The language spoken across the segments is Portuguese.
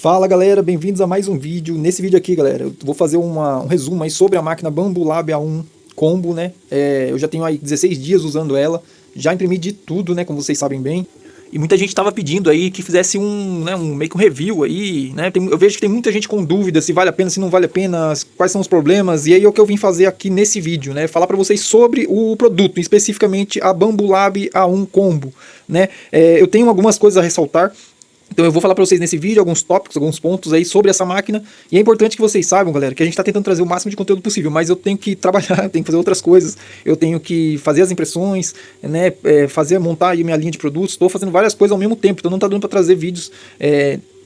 Fala galera, bem-vindos a mais um vídeo. Nesse vídeo aqui, galera, eu vou fazer um resumo aí sobre a máquina Bambolab A1 Combo, né? Eu já tenho aí 16 dias usando ela, já imprimi de tudo, né? Como vocês sabem bem. E muita gente estava pedindo aí que fizesse meio que um review aí, né? Eu vejo que tem muita gente com dúvidas se vale a pena, se não vale a pena, quais são os problemas. E aí é o que eu vim fazer aqui nesse vídeo, né? Falar para vocês sobre o produto, especificamente a Bambolab A1 Combo, né? Eu tenho algumas coisas a ressaltar. Então eu vou falar para vocês nesse vídeo alguns tópicos, alguns pontos aí sobre essa máquina. E é importante que vocês saibam, galera, que a gente está tentando trazer o máximo de conteúdo possível, mas eu tenho que trabalhar, eu tenho que fazer outras coisas, eu tenho que fazer as impressões, né, montar aí minha linha de produtos. Estou fazendo várias coisas ao mesmo tempo, então não está dando para trazer vídeos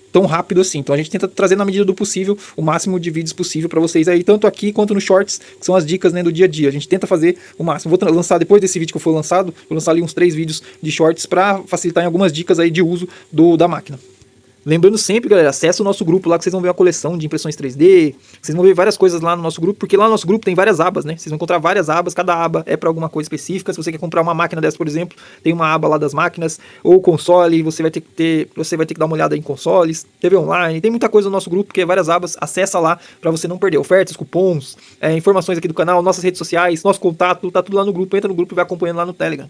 tão rápido assim. Então a gente tenta trazer na medida do possível o máximo de vídeos possível para vocês aí, tanto aqui quanto nos shorts, que são as dicas, né, do dia a dia. A gente tenta fazer o máximo. Vou lançar depois desse vídeo que for lançado, vou lançar ali uns 3 vídeos de shorts para facilitar em algumas dicas aí de uso da máquina. Lembrando sempre, galera, acessa o nosso grupo lá que vocês vão ver uma coleção de impressões 3D, vocês vão ver várias coisas lá no nosso grupo, porque lá no nosso grupo tem várias abas, né? Vocês vão encontrar várias abas, cada aba é para alguma coisa específica. Se você quer comprar uma máquina dessa, por exemplo, tem uma aba lá das máquinas, ou console, você vai ter que dar uma olhada em consoles, TV online, tem muita coisa no nosso grupo, que é várias abas. Acessa lá para você não perder ofertas, cupons, informações aqui do canal, nossas redes sociais, nosso contato, tá tudo lá no grupo. Entra no grupo e vai acompanhando lá no Telegram.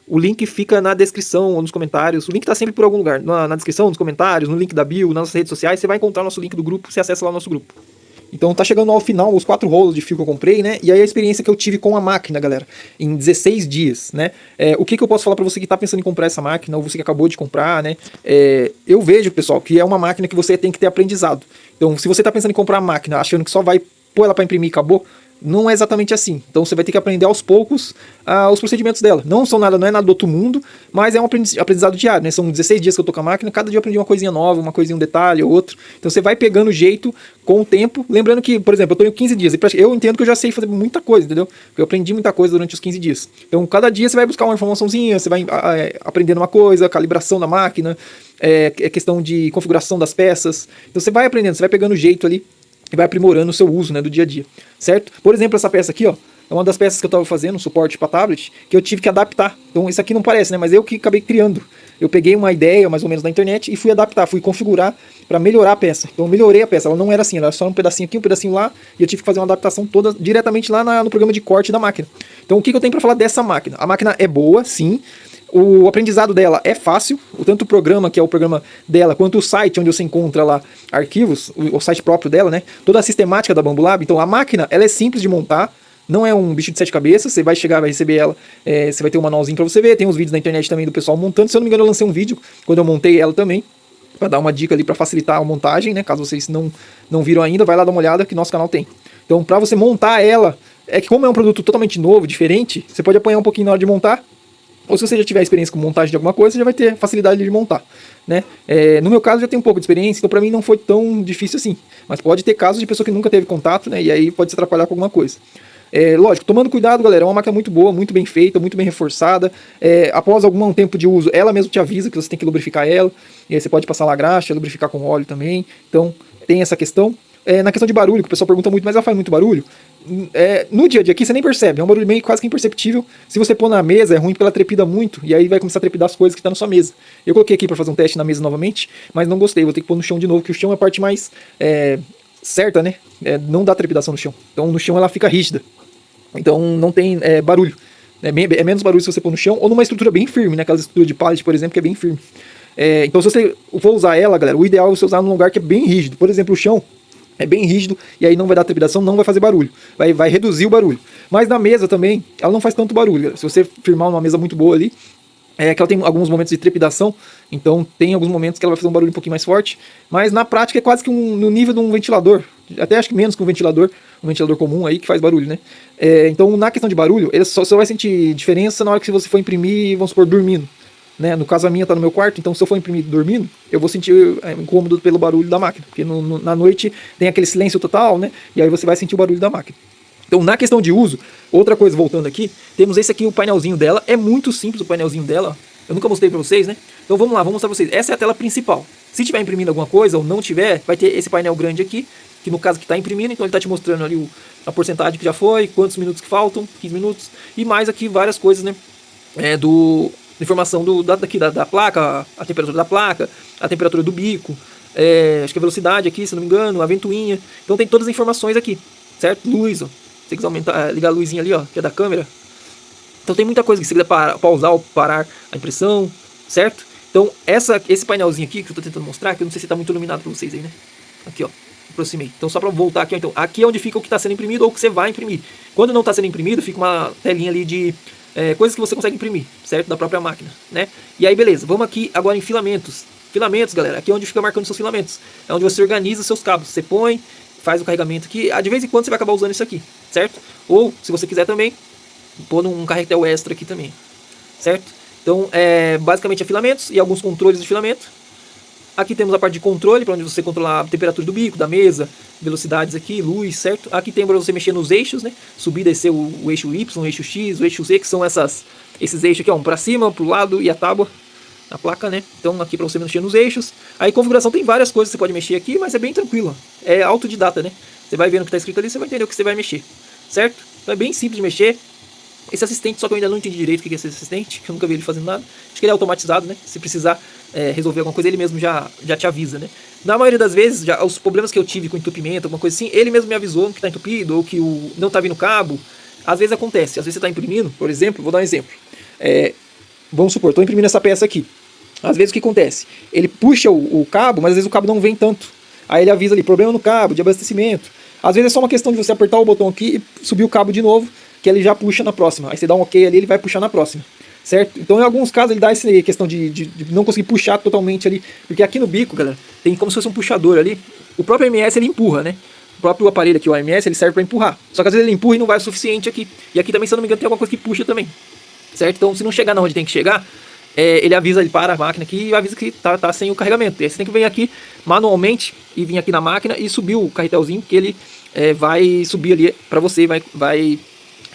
O link fica na descrição ou nos comentários. O link tá sempre por algum lugar. Na descrição, nos comentários, no link da bio, nas nossas redes sociais. Você vai encontrar o nosso link do grupo, você acessa lá o nosso grupo. Então tá chegando ao final os 4 rolos de fio que eu comprei, né? E aí a experiência que eu tive com a máquina, galera, em 16 dias, né? O que eu posso falar pra você que tá pensando em comprar essa máquina, ou você que acabou de comprar, né? Eu vejo, pessoal, que é uma máquina que você tem que ter aprendizado. Então, se você tá pensando em comprar a máquina achando que só vai pôr ela pra imprimir e acabou, não é exatamente assim. Então você vai ter que aprender aos poucos os procedimentos dela. Não é nada do outro mundo, mas é um aprendizado diário, né? São 16 dias que eu tô com a máquina, cada dia eu aprendi uma coisinha nova, uma coisinha, um detalhe ou outro. Então você vai pegando jeito com o tempo. Lembrando que, por exemplo, eu tô em 15 dias. Eu entendo que eu já sei fazer muita coisa, entendeu? Eu aprendi muita coisa durante os 15 dias. Então cada dia você vai buscar uma informaçãozinha, você vai aprendendo uma coisa, calibração da máquina, questão de configuração das peças. Então você vai aprendendo, você vai pegando jeito ali e vai aprimorando o seu uso, né, do dia a dia, certo? Por exemplo, essa peça aqui, ó, é uma das peças que eu estava fazendo, um suporte para tablet, que eu tive que adaptar. Então isso aqui não parece, né, mas eu que acabei criando. Eu peguei uma ideia, mais ou menos, na internet e fui adaptar, fui configurar para melhorar a peça. Então eu melhorei a peça, ela não era assim, ela era só um pedacinho aqui, um pedacinho lá, e eu tive que fazer uma adaptação toda diretamente lá no programa de corte da máquina. Então o que eu tenho para falar dessa máquina? A máquina é boa, sim. O aprendizado dela é fácil, tanto o programa, que é o programa dela, quanto o site onde você encontra lá arquivos, o site próprio dela, né? Toda a sistemática da Bambolab. Então a máquina, ela é simples de montar, não é um bicho de 7 cabeças, você vai chegar, vai receber ela, você vai ter um manualzinho pra você ver, tem uns vídeos na internet também do pessoal montando. Se eu não me engano, eu lancei um vídeo quando eu montei ela também, pra dar uma dica ali pra facilitar a montagem, né? Caso vocês não viram ainda, vai lá dar uma olhada que nosso canal tem. Então pra você montar ela, que como é um produto totalmente novo, diferente, você pode apanhar um pouquinho na hora de montar. Ou se você já tiver experiência com montagem de alguma coisa, você já vai ter facilidade de montar, né? No meu caso, já tenho um pouco de experiência, então pra mim não foi tão difícil assim. Mas pode ter casos de pessoa que nunca teve contato, né? E aí pode se atrapalhar com alguma coisa. Lógico, tomando cuidado, galera, é uma máquina muito boa, muito bem feita, muito bem reforçada. Após algum tempo de uso, ela mesmo te avisa que você tem que lubrificar ela. E aí você pode passar lá graxa, lubrificar com óleo também. Então tem essa questão. Na questão de barulho, que o pessoal pergunta muito, mas ela faz muito barulho? No dia a dia aqui você nem percebe, é um barulho meio quase que imperceptível. Se você pôr na mesa é ruim porque ela trepida muito, e aí vai começar a trepidar as coisas que estão na sua mesa. Eu coloquei aqui para fazer um teste na mesa novamente, mas não gostei, vou ter que pôr no chão de novo, que o chão é a parte mais certa, né? Não dá trepidação no chão, então no chão ela fica rígida, então não tem barulho. É menos barulho se você pôr no chão, ou numa estrutura bem firme, né? Aquela estrutura de pallet, por exemplo, que é bem firme. Então se você for usar ela, galera, o ideal é você usar num lugar que é bem rígido. Por exemplo, o chão é bem rígido, e aí não vai dar trepidação, não vai fazer barulho. Vai reduzir o barulho. Mas na mesa também, ela não faz tanto barulho, galera. Se você firmar uma mesa muito boa ali, que ela tem alguns momentos de trepidação, então tem alguns momentos que ela vai fazer um barulho um pouquinho mais forte, mas na prática é quase que no nível de um ventilador, até acho que menos que um ventilador comum aí que faz barulho, né? Então na questão de barulho, ele só vai sentir diferença na hora que você for imprimir, vamos supor, dormindo. Né? No caso a minha tá no meu quarto, então se eu for imprimir dormindo, eu vou sentir incômodo pelo barulho da máquina, porque na noite tem aquele silêncio total, né? E aí você vai sentir o barulho da máquina. Então na questão de uso, outra coisa voltando aqui, temos esse aqui, o painelzinho dela, é muito simples o painelzinho dela, eu nunca mostrei pra vocês, né? Então vamos lá, vou mostrar pra vocês, essa é a tela principal. Se tiver imprimindo alguma coisa ou não tiver, vai ter esse painel grande aqui, que no caso que tá imprimindo, então ele tá te mostrando ali a porcentagem que já foi, quantos minutos que faltam, 15 minutos, e mais aqui várias coisas, né? Informação da placa, a temperatura da placa, a temperatura do bico, acho que a velocidade aqui, se não me engano, a ventoinha. Então tem todas as informações aqui, certo? Luz, ó. Se você quiser aumentar, ligar a luzinha ali, ó, que é da câmera. Então tem muita coisa que você quiser pausar ou parar a impressão, certo? Então esse painelzinho aqui que eu tô tentando mostrar, que eu não sei se tá muito iluminado pra vocês aí, né? Aqui, ó, aproximei. Então só pra voltar aqui, ó, então aqui é onde fica o que tá sendo imprimido ou o que você vai imprimir. Quando não tá sendo imprimido, fica uma telinha ali de coisas que você consegue imprimir, certo? Da própria máquina, né? E aí, beleza, vamos aqui agora em filamentos. Filamentos, galera, aqui é onde fica marcando seus filamentos. É onde você organiza seus cabos. Você põe, faz o carregamento aqui. De vez em quando você vai acabar usando isso aqui, certo? Ou, se você quiser também, pôr um carretel extra aqui também, certo? Então, basicamente é filamentos e alguns controles de filamento. Aqui temos a parte de controle, para onde você controlar a temperatura do bico, da mesa, velocidades aqui, luz, certo? Aqui tem para você mexer nos eixos, né? Subir e descer o eixo Y, o eixo X, o eixo Z, que são esses eixos aqui, ó, um para cima, para o lado e a tábua, a placa, né? Então aqui para você mexer nos eixos. Aí configuração tem várias coisas que você pode mexer aqui, mas é bem tranquilo. É autodidata, né? Você vai vendo o que está escrito ali, você vai entender o que você vai mexer, certo? Então é bem simples de mexer. Esse assistente, só que eu ainda não entendi direito o que é esse assistente, que eu nunca vi ele fazendo nada. Acho que ele é automatizado, né? Se precisar resolver alguma coisa, ele mesmo já te avisa, né? Na maioria das vezes, os problemas que eu tive com entupimento, alguma coisa assim, ele mesmo me avisou que está entupido ou que não está vindo cabo. Às vezes acontece, às vezes você está imprimindo, por exemplo, vou dar um exemplo. Vamos supor, estou imprimindo essa peça aqui. Às vezes o que acontece? Ele puxa o cabo, mas às vezes o cabo não vem tanto. Aí ele avisa ali, problema no cabo, de abastecimento. Às vezes é só uma questão de você apertar o botão aqui e subir o cabo de novo, que ele já puxa na próxima. Aí você dá um ok ali, ele vai puxar na próxima, certo? Então em alguns casos ele dá essa questão de não conseguir puxar totalmente ali, porque aqui no bico, galera, tem como se fosse um puxador ali. O próprio MS ele empurra, né? O próprio aparelho aqui, o AMS, ele serve para empurrar. Só que às vezes ele empurra e não vai o suficiente aqui. E aqui também, se eu não me engano, tem alguma coisa que puxa também, certo? Então se não chegar na onde tem que chegar, ele avisa, ele para a máquina aqui e avisa que tá sem o carregamento. E aí você tem que vir aqui manualmente e vir aqui na máquina e subir o carretelzinho, que ele vai subir ali para você, vai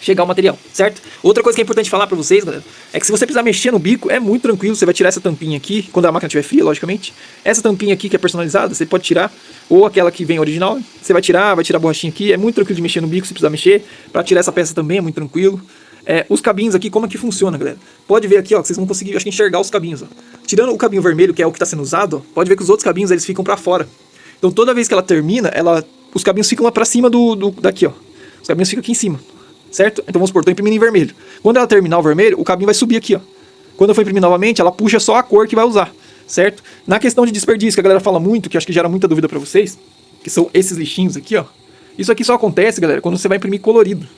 chegar o material, certo? Outra coisa que é importante falar pra vocês, galera, é que se você precisar mexer no bico, é muito tranquilo. Você vai tirar essa tampinha aqui, quando a máquina estiver fria, logicamente. Essa tampinha aqui que é personalizada, você pode tirar, ou aquela que vem original, você vai tirar a borrachinha aqui. É muito tranquilo de mexer no bico, se precisar mexer. Pra tirar essa peça também é muito tranquilo. Os cabinhos aqui, como é que funciona, galera? Pode ver aqui, ó, que vocês vão conseguir, acho que, enxergar os cabinhos, ó. Tirando o cabinho vermelho, que é o que está sendo usado, ó, pode ver que os outros cabinhos, eles ficam pra fora. Então toda vez que ela termina, os cabinhos ficam lá pra cima daqui, ó. Os cabinhos ficam aqui em cima, certo? Então vamos supor, estou imprimindo em vermelho. Quando ela terminar o vermelho, o cabinho vai subir aqui, ó. Quando eu for imprimir novamente, ela puxa só a cor que vai usar, certo? Na questão de desperdício, que a galera fala muito, que acho que gera muita dúvida pra vocês, que são esses lixinhos aqui, ó. Isso aqui só acontece, galera, quando você vai imprimir colorido.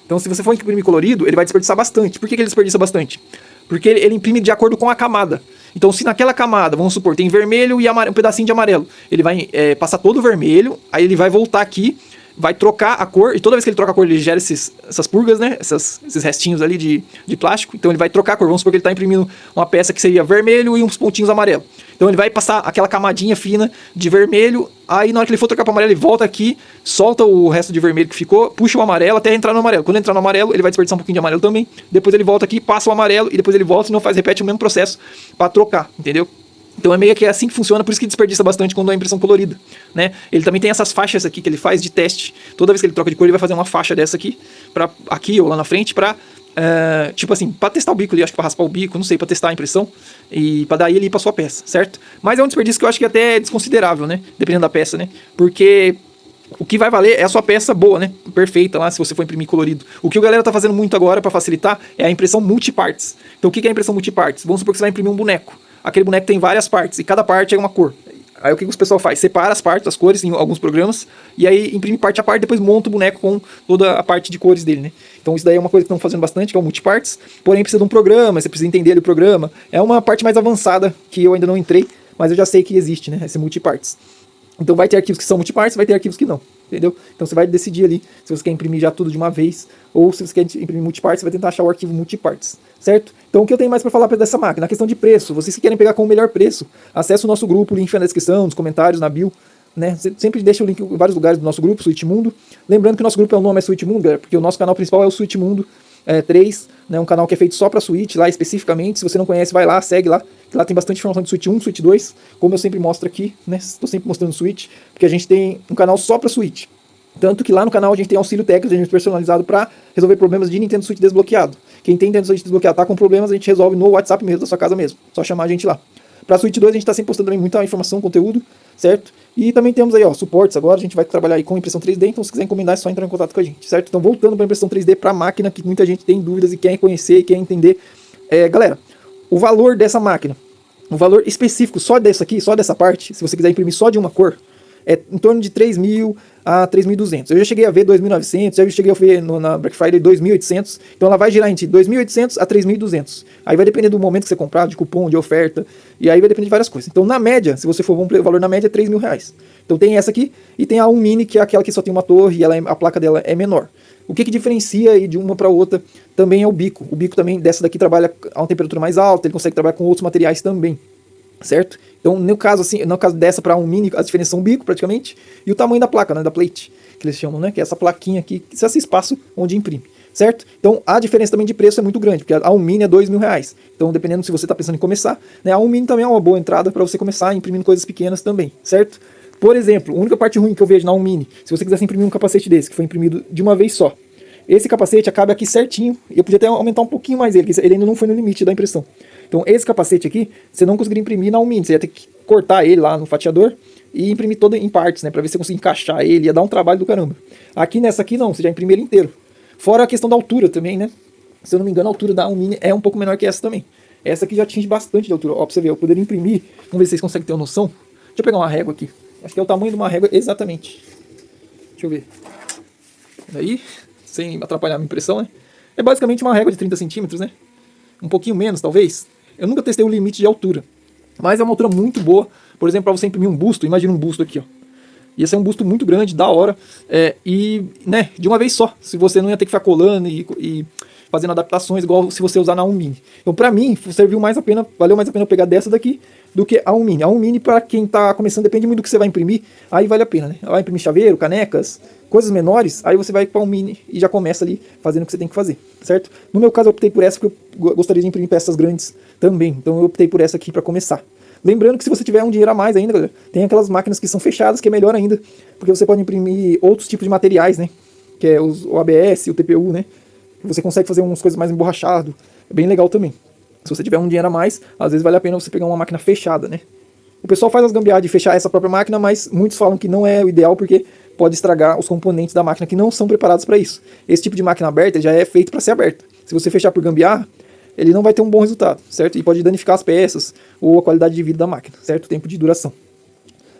Então se você for imprimir colorido, ele vai desperdiçar bastante. Por que ele desperdiça bastante? Porque ele imprime de acordo com a camada. Então se naquela camada, vamos supor, tem vermelho e um pedacinho de amarelo, ele vai passar todo o vermelho, aí ele vai voltar aqui, vai trocar a cor, e toda vez que ele troca a cor, ele gera essas purgas, né? Esses restinhos ali de plástico. Então ele vai trocar a cor. Vamos supor que ele está imprimindo uma peça que seria vermelho e uns pontinhos amarelo. Então ele vai passar aquela camadinha fina de vermelho. Aí na hora que ele for trocar para amarelo, ele volta aqui, solta o resto de vermelho que ficou, puxa o amarelo até entrar no amarelo. Quando entrar no amarelo, ele vai desperdiçar um pouquinho de amarelo também. Depois ele volta aqui, passa o amarelo, e depois ele volta e não repete o mesmo processo para trocar, entendeu? Então é meio que assim que funciona, por isso que desperdiça bastante quando é impressão colorida, né? Ele também tem essas faixas aqui que ele faz de teste. Toda vez que ele troca de cor, ele vai fazer uma faixa dessa aqui, aqui ou lá na frente, tipo assim, pra testar o bico ali, acho que pra raspar o bico, não sei, pra testar a impressão, e pra daí ele ir pra sua peça, certo? Mas é um desperdício que eu acho que até é desconsiderável, né? Dependendo da peça, né? Porque o que vai valer é a sua peça boa, né? Perfeita lá, se você for imprimir colorido. O que a galera tá fazendo muito agora pra facilitar é a impressão multipartes. Então o que é a impressão multipartes? Vamos supor que você vai imprimir um boneco. Aquele boneco tem várias partes, e cada parte é uma cor. Aí o que o pessoal faz? Separa as partes, as cores, em alguns programas, e aí imprime parte a parte, depois monta o boneco com toda a parte de cores dele, né? Então isso daí é uma coisa que estão fazendo bastante, que é o multipartes, porém precisa de um programa, você precisa entender o programa. É uma parte mais avançada, que eu ainda não entrei, mas eu já sei que existe, né? Esse multipartes. Então vai ter arquivos que são multipartes, vai ter arquivos que não, entendeu? Então você vai decidir ali se você quer imprimir já tudo de uma vez, ou se você quer imprimir multipartes, você vai tentar achar o arquivo multipartes, certo? Então o que eu tenho mais para falar dessa máquina? Na questão de preço, vocês que querem pegar com o melhor preço, acesse o nosso grupo, o link na descrição, nos comentários, na bio, né? Você sempre deixa o link em vários lugares do nosso grupo, Switch Mundo. Lembrando que o nosso grupo, o nome é Switch Mundo, galera, porque o nosso canal principal é o Switch Mundo 3, né? Um canal que é feito só para Switch, lá especificamente. Se você não conhece, vai lá, segue lá, que lá tem bastante informação de Switch 1, Switch 2, como eu sempre mostro aqui, né? Estou sempre mostrando Switch, porque a gente tem um canal só para Switch. Tanto que lá no canal a gente tem auxílio técnico, a gente personalizado para resolver problemas de Nintendo Switch desbloqueado. Quem tem Nintendo Switch desbloqueado tá com problemas, a gente resolve no WhatsApp mesmo, da sua casa mesmo. Só chamar a gente lá. Para a Suite 2 a gente está sempre postando também muita informação, conteúdo, certo? E também temos aí, ó, suportes agora, a gente vai trabalhar aí com impressão 3D, então se quiser encomendar é só entrar em contato com a gente, certo? Então voltando para impressão 3D para a máquina, que muita gente tem dúvidas e quer conhecer e quer entender. Galera, o valor dessa máquina, um valor específico só dessa aqui, só dessa parte, se você quiser imprimir só de uma cor, é em torno de 3.000 a 3.200. Eu já cheguei a ver 2.900, já cheguei a ver na Black Friday 2.800. Então ela vai girar entre 2.800 a 3.200. Aí vai depender do momento que você comprar, de cupom, de oferta, e aí vai depender de várias coisas. Então na média, se você for o valor na média é R$3.000. Então tem essa aqui e tem a 1 Mini, que é aquela que só tem uma torre e a placa dela é menor. O que diferencia aí de uma para outra também é o bico. O bico também dessa daqui trabalha a uma temperatura mais alta, ele consegue trabalhar com outros materiais também, certo? Então, no caso dessa para um Mini, as diferenças são o bico praticamente e o tamanho da placa, né, da plate, que eles chamam, né, que é essa plaquinha aqui, esse espaço onde imprime, certo? Então, a diferença também de preço é muito grande, porque a 1 Mini é R$2.000. Então, dependendo se você está pensando em começar, né, a 1 Mini também é uma boa entrada para você começar imprimindo coisas pequenas também, certo? Por exemplo, a única parte ruim que eu vejo na 1 Mini, se você quisesse imprimir um capacete desse, que foi imprimido de uma vez só, esse capacete acaba aqui certinho, e eu podia até aumentar um pouquinho mais ele, porque ele ainda não foi no limite da impressão. Então esse capacete aqui, você não conseguiria imprimir na 1 Mini, você ia ter que cortar ele lá no fatiador e imprimir todo em partes, né, pra ver se você conseguir encaixar ele, ia dar um trabalho do caramba. Aqui nessa aqui não, você já imprime ele inteiro. Fora a questão da altura também, né, se eu não me engano a altura da 1 Mini é um pouco menor que essa também. Essa aqui já atinge bastante de altura, ó, pra você ver, eu poderia imprimir, vamos ver se vocês conseguem ter uma noção. Deixa eu pegar uma régua aqui, acho que é o tamanho de uma régua exatamente. Deixa eu ver. Aí, sem atrapalhar a minha impressão, né? É basicamente uma régua de 30 centímetros, né? Um pouquinho menos, talvez. Eu nunca testei o limite de altura, mas é uma altura muito boa. Por exemplo, para você imprimir um busto, imagina um busto aqui, ó. Ia ser um busto muito grande, da hora, e, né, de uma vez só. Se você não ia ter que ficar colando e fazendo adaptações, igual se você usar na 1 Mini. Então, pra mim, valeu mais a pena eu pegar dessa daqui do que a 1 Mini. A 1 Mini, pra quem tá começando, depende muito do que você vai imprimir, aí vale a pena, né? Vai imprimir chaveiro, canecas, coisas menores, aí você vai para 1 Mini e já começa ali fazendo o que você tem que fazer, certo? No meu caso, eu optei por essa, porque eu gostaria de imprimir peças grandes também. Então, eu optei por essa aqui pra começar. Lembrando que se você tiver um dinheiro a mais ainda, galera, tem aquelas máquinas que são fechadas, que é melhor ainda, porque você pode imprimir outros tipos de materiais, né? Que é o ABS, o TPU, né? Você consegue fazer umas coisas mais emborrachado, é bem legal também. Se você tiver um dinheiro a mais, às vezes vale a pena você pegar uma máquina fechada, né? O pessoal faz as gambiarras de fechar essa própria máquina, mas muitos falam que não é o ideal porque pode estragar os componentes da máquina que não são preparados para isso. Esse tipo de máquina aberta já é feito para ser aberta. Se você fechar por gambiarra, ele não vai ter um bom resultado, certo? E pode danificar as peças ou a qualidade de vida da máquina, certo? O tempo de duração.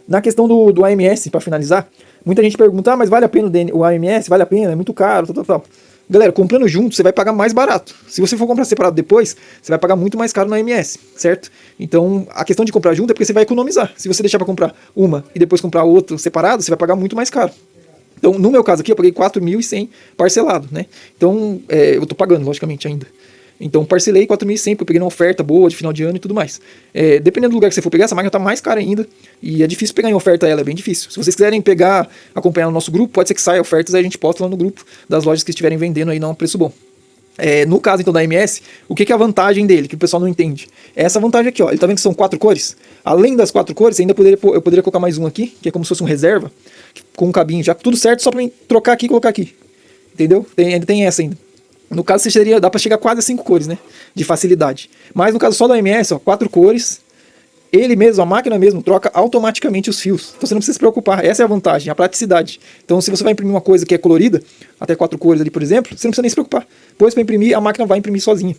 Na questão do AMS, para finalizar, muita gente pergunta, mas vale a pena o AMS? Vale a pena? É muito caro, tal. Galera, comprando junto, você vai pagar mais barato. Se você for comprar separado depois, você vai pagar muito mais caro no AMS, certo? Então, a questão de comprar junto é porque você vai economizar. Se você deixar para comprar uma e depois comprar outra separado, você vai pagar muito mais caro. Então, no meu caso aqui, eu paguei 4.100 parcelado, né? Então, eu tô pagando, logicamente, ainda. Então, parcelei 4.100, porque eu peguei uma oferta boa de final de ano e tudo mais. Dependendo do lugar que você for pegar, essa máquina tá mais cara ainda. E é difícil pegar em oferta ela, é bem difícil. Se vocês quiserem pegar, acompanhar no nosso grupo, pode ser que saia ofertas, aí a gente posta lá no grupo das lojas que estiverem vendendo aí, não a um preço bom. No caso, então, da MS, o que é a vantagem dele, que o pessoal não entende? É essa vantagem aqui, ó. Ele tá vendo que são 4 cores? Além das 4 cores, eu poderia colocar mais um aqui, que é como se fosse um reserva, com um cabinho já tudo certo, só pra trocar aqui e colocar aqui. Entendeu? Ainda tem essa ainda. No caso, dá para chegar quase a 5 cores, né? De facilidade. Mas no caso só do AMS, ó, 4 cores. Ele mesmo, a máquina mesmo, troca automaticamente os fios. Então você não precisa se preocupar. Essa é a vantagem, a praticidade. Então se você vai imprimir uma coisa que é colorida, até 4 cores ali, por exemplo, você não precisa nem se preocupar. Depois para imprimir, a máquina vai imprimir sozinha.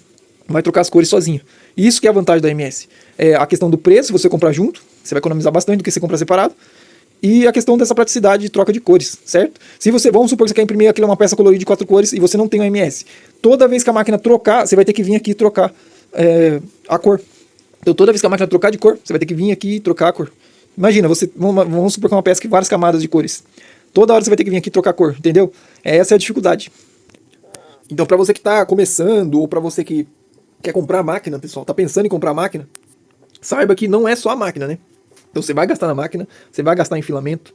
Vai trocar as cores sozinha. Isso que é a vantagem da AMS. A questão do preço, se você comprar junto, você vai economizar bastante do que você comprar separado. E a questão dessa praticidade de troca de cores, certo? Se você, vamos supor que você quer imprimir aquilo uma peça colorida de 4 cores e você não tem o AMS. Toda vez que a máquina trocar, você vai ter que vir aqui trocar a cor. Então toda vez que a máquina trocar de cor, você vai ter que vir aqui e trocar a cor. Imagina, vamos supor que é uma peça com várias camadas de cores. Toda hora você vai ter que vir aqui trocar a cor, entendeu? Essa é a dificuldade. Então para você que está começando, ou para você que quer comprar a máquina, pessoal, tá pensando em comprar a máquina, saiba que não é só a máquina, né? Então você vai gastar na máquina, você vai gastar em filamento.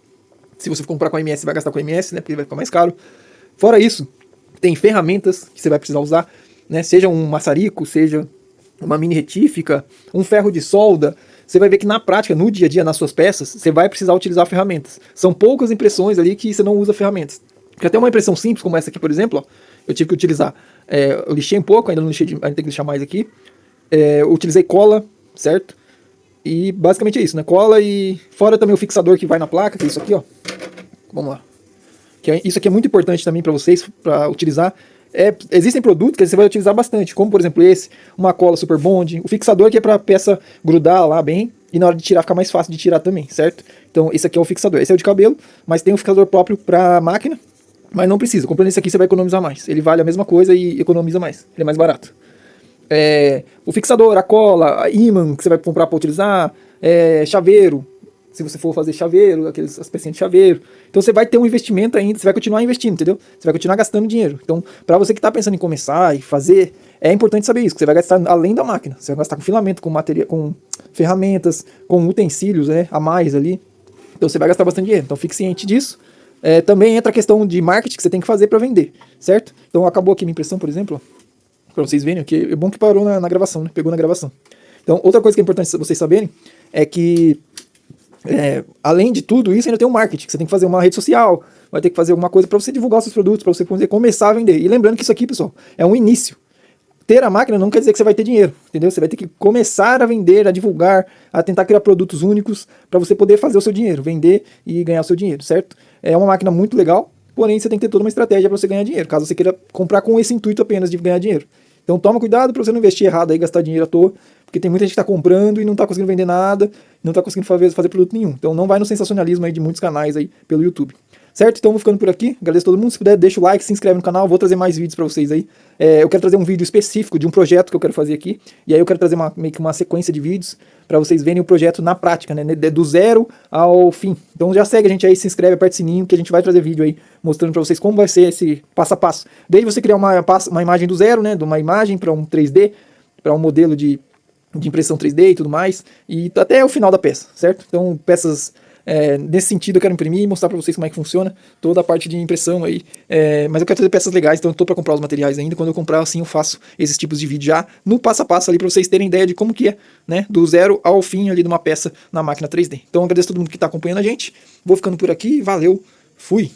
Se você for comprar com a MS, você vai gastar com a MS, né? Porque vai ficar mais caro. Fora isso, tem ferramentas que você vai precisar usar, né? Seja um maçarico, seja uma mini retífica, um ferro de solda. Você vai ver que na prática, no dia a dia, nas suas peças, você vai precisar utilizar ferramentas. São poucas impressões ali que você não usa ferramentas. Porque até uma impressão simples, como essa aqui, por exemplo, ó, eu tive que utilizar, eu lixei um pouco, ainda não lixei, ainda tem que lixar mais aqui. Eu utilizei cola, certo? E basicamente é isso, né? Cola e fora também o fixador que vai na placa, que é isso aqui, ó. Vamos lá. Isso aqui é muito importante também para vocês, para utilizar. Existem produtos que você vai utilizar bastante, como por exemplo esse, uma cola Super Bond, o fixador que é para a peça grudar lá bem e na hora de tirar ficar mais fácil de tirar também, certo? Então esse aqui é o fixador, esse é o de cabelo, mas tem um fixador próprio para máquina, mas não precisa. Comprando esse aqui você vai economizar mais, ele vale a mesma coisa e economiza mais, ele é mais barato. O fixador, a cola, a ímã que você vai comprar para utilizar, chaveiro, se você for fazer chaveiro, as pecinhas de chaveiro. Então você vai ter um investimento ainda, você vai continuar investindo, entendeu? Você vai continuar gastando dinheiro. Então, para você que está pensando em começar e fazer, é importante saber isso, que você vai gastar além da máquina. Você vai gastar com filamento, com material, com ferramentas, com utensílios, a mais ali. Então você vai gastar bastante dinheiro. Então fique ciente disso. Também entra a questão de marketing que você tem que fazer para vender, certo? Então acabou aqui minha impressão, por exemplo, para vocês verem, que é bom que parou na gravação, né? Pegou na gravação. Então, outra coisa que é importante vocês saberem é que além de tudo isso, ainda tem um marketing, que você tem que fazer uma rede social, vai ter que fazer alguma coisa para você divulgar os seus produtos, para você poder começar a vender. E lembrando que isso aqui, pessoal, é um início. Ter a máquina não quer dizer que você vai ter dinheiro, entendeu? Você vai ter que começar a vender, a divulgar, a tentar criar produtos únicos para você poder fazer o seu dinheiro, vender e ganhar o seu dinheiro, certo? É uma máquina muito legal, porém você tem que ter toda uma estratégia para você ganhar dinheiro, caso você queira comprar com esse intuito apenas de ganhar dinheiro. Então toma cuidado para você não investir errado aí, gastar dinheiro à toa, porque tem muita gente que está comprando e não está conseguindo vender nada, não está conseguindo fazer produto nenhum. Então não vai no sensacionalismo aí de muitos canais aí pelo YouTube. Certo? Então vou ficando por aqui, agradeço a todo mundo, se puder deixa o like, se inscreve no canal, vou trazer mais vídeos para vocês aí. Eu quero trazer um vídeo específico de um projeto que eu quero fazer aqui, e aí eu quero trazer meio que uma sequência de vídeos para vocês verem o projeto na prática, né, do zero ao fim. Então já segue a gente aí, se inscreve, aperta o sininho, que a gente vai trazer vídeo aí mostrando para vocês como vai ser esse passo a passo. Desde você criar uma imagem do zero, né, de uma imagem para um 3D, para um modelo de impressão 3D e tudo mais, e até o final da peça, certo? Então peças... nesse sentido eu quero imprimir e mostrar para vocês como é que funciona toda a parte de impressão aí, mas eu quero trazer peças legais, então eu tô para comprar os materiais ainda. Quando eu comprar, assim, eu faço esses tipos de vídeo já no passo a passo ali para vocês terem ideia de como que é, né, do zero ao fim ali de uma peça na máquina 3D. Então eu agradeço a todo mundo que está acompanhando a gente, vou ficando por aqui, valeu, fui!